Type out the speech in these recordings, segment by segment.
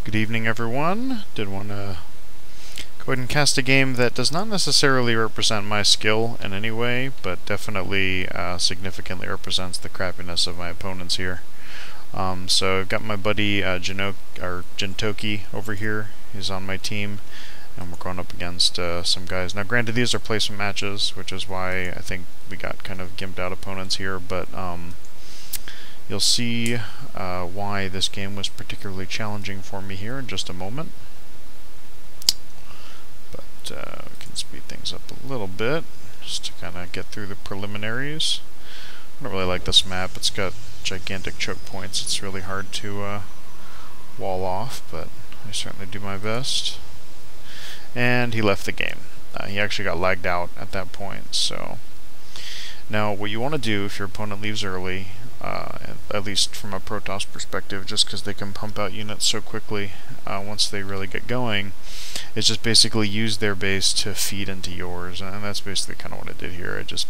Good evening, everyone. Did want to go ahead and cast a game that does not necessarily represent my skill in any way, but definitely significantly represents the crappiness of my opponents here. So I've got my buddy Jintoki over here. He's on my team, and we're going up against some guys. Now, granted, these are placement matches, which is why I think we got kind of gimped out opponents here, but you'll see why this game was particularly challenging for me here in just a moment. But we can speed things up a little bit just to kind of get through the preliminaries. I don't really like this map. It's got gigantic choke points. It's really hard to wall off, but I certainly do my best. And he left the game. He actually got lagged out at that point. So now what you want to do if your opponent leaves early, at least from a Protoss perspective, just because they can pump out units so quickly once they really get going, is just basically use their base to feed into yours, and that's basically kind of what I did here. I just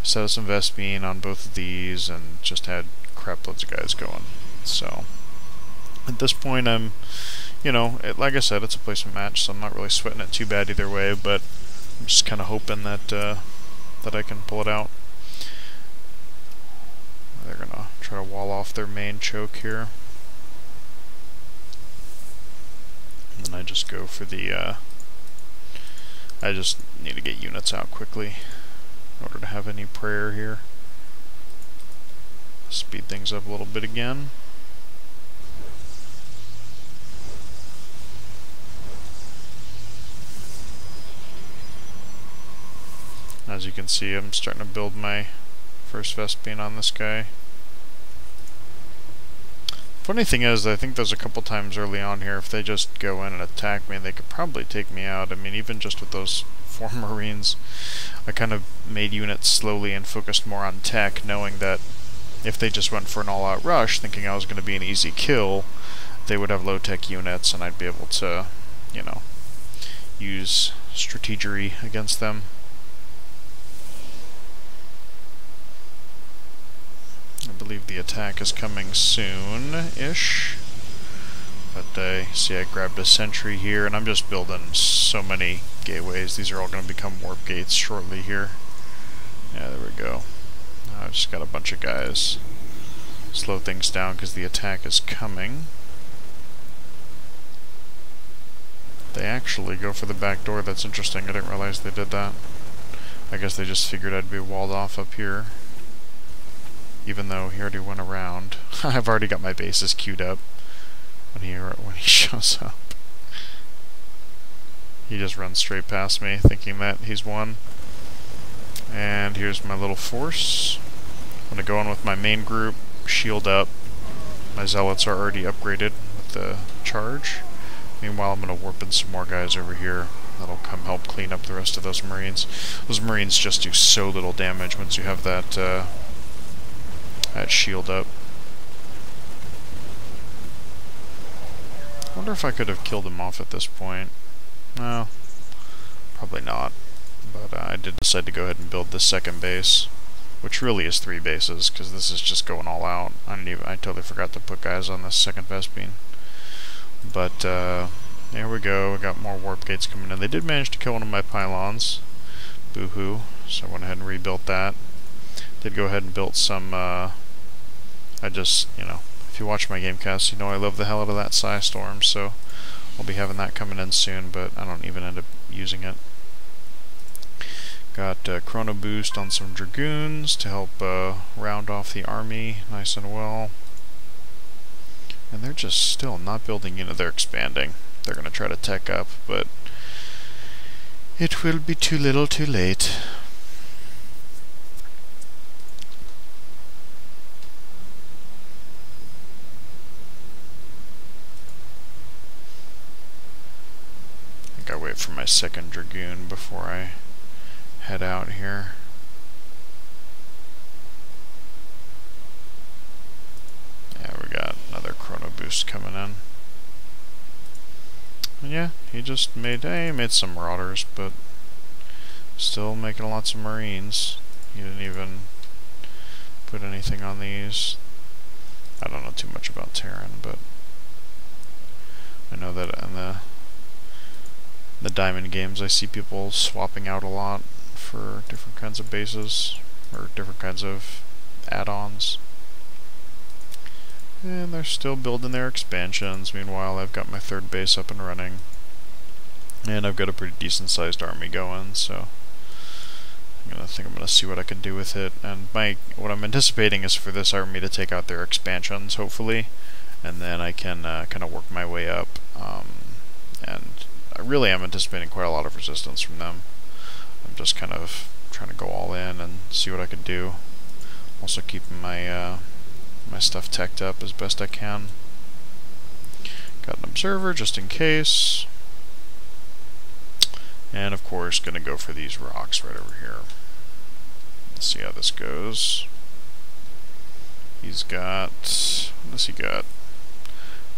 set up some Vespene on both of these and just had crap loads of guys going. So at this point I'm, like I said, it's a placement match, so I'm not really sweating it too bad either way, but I'm just kind of hoping that that I can pull it out. They're gonna try to wall off their main choke here. And then I just go for the, I just need to get units out quickly in order to have any prayer here. Speed things up a little bit again. As you can see, I'm starting to build my first Vespene on this guy. Funny thing is, I think there's a couple times early on here, if they just go in and attack me, they could probably take me out. I mean, even just with those 4 Marines, I kind of made units slowly and focused more on tech, knowing that if they just went for an all-out rush, thinking I was going to be an easy kill, they would have low-tech units, and I'd be able to, use strategery against them. I believe the attack is coming soon-ish. But I see I grabbed a sentry here, and I'm just building so many gateways. These are all going to become warp gates shortly here. Yeah, there we go. I've just got a bunch of guys. Slow things down because the attack is coming. They actually go for the back door. That's interesting. I didn't realize they did that. I guess they just figured I'd be walled off up here, even though he already went around. I've already got my bases queued up when he shows up. He just runs straight past me, thinking that he's won. And here's my little force. I'm gonna go in with my main group, shield up. My zealots are already upgraded with the charge. Meanwhile, I'm gonna warp in some more guys over here. That'll come help clean up the rest of those Marines. Those Marines just do so little damage once you have that shield up. I wonder if I could have killed him off at this point. No, probably not. But I did decide to go ahead and build this second base, which really is 3 bases, because this is just going all out. I totally forgot to put guys on this second Vespene. But there we go. We got more warp gates coming in. They did manage to kill one of my pylons. Boo-hoo. So I went ahead and rebuilt that. Did go ahead and build some, if you watch my gamecast, I love the hell out of that Psystorm, so I'll be having that coming in soon, but I don't even end up using it. Got Chrono Boost on some Dragoons to help round off the army nice and well. And they're just still not building units. They're expanding. They're going to try to tech up, but it will be too little too late. I wait for my second Dragoon before I head out here. Yeah, we got another Chrono Boost coming in. And yeah, he just made some Marauders, but still making lots of Marines. He didn't even put anything on these. I don't know too much about Terran, but I know that in the diamond games I see people swapping out a lot for different kinds of bases, or different kinds of add-ons. And they're still building their expansions. Meanwhile, I've got my third base up and running. And I've got a pretty decent sized army going, so I think I'm gonna see what I can do with it. And what I'm anticipating is for this army to take out their expansions, hopefully, and then I can kind of work my way up. And I really am anticipating quite a lot of resistance from them. I'm just kind of trying to go all in and see what I can do. Also keeping my my stuff teched up as best I can. Got an observer just in case. And of course, gonna go for these rocks right over here. Let's see how this goes. He's got, what does he got?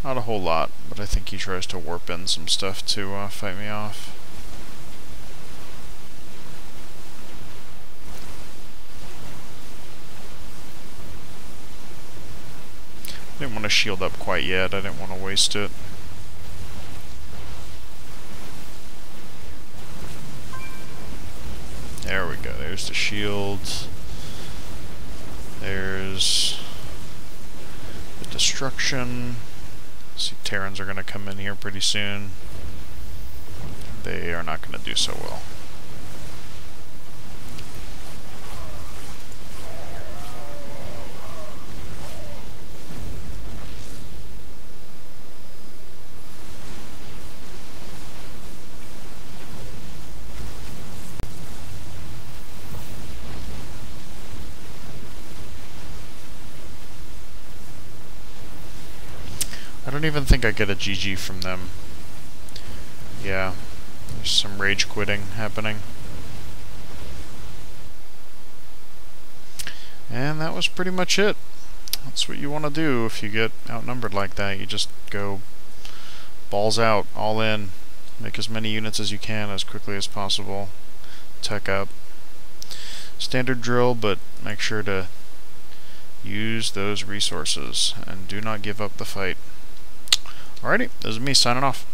Not a whole lot, but I think he tries to warp in some stuff to fight me off. I didn't want to shield up quite yet. I didn't want to waste it. There we go. There's the shield. There's the destruction. See, Terrans are going to come in here pretty soon. They are not going to do so well. I don't even think I get a GG from them. Yeah, there's some rage quitting happening. And that was pretty much it. That's what you want to do if you get outnumbered like that. You just go balls out, all in, make as many units as you can as quickly as possible, tech up. Standard drill, but make sure to use those resources and do not give up the fight. Alrighty, this is me signing off.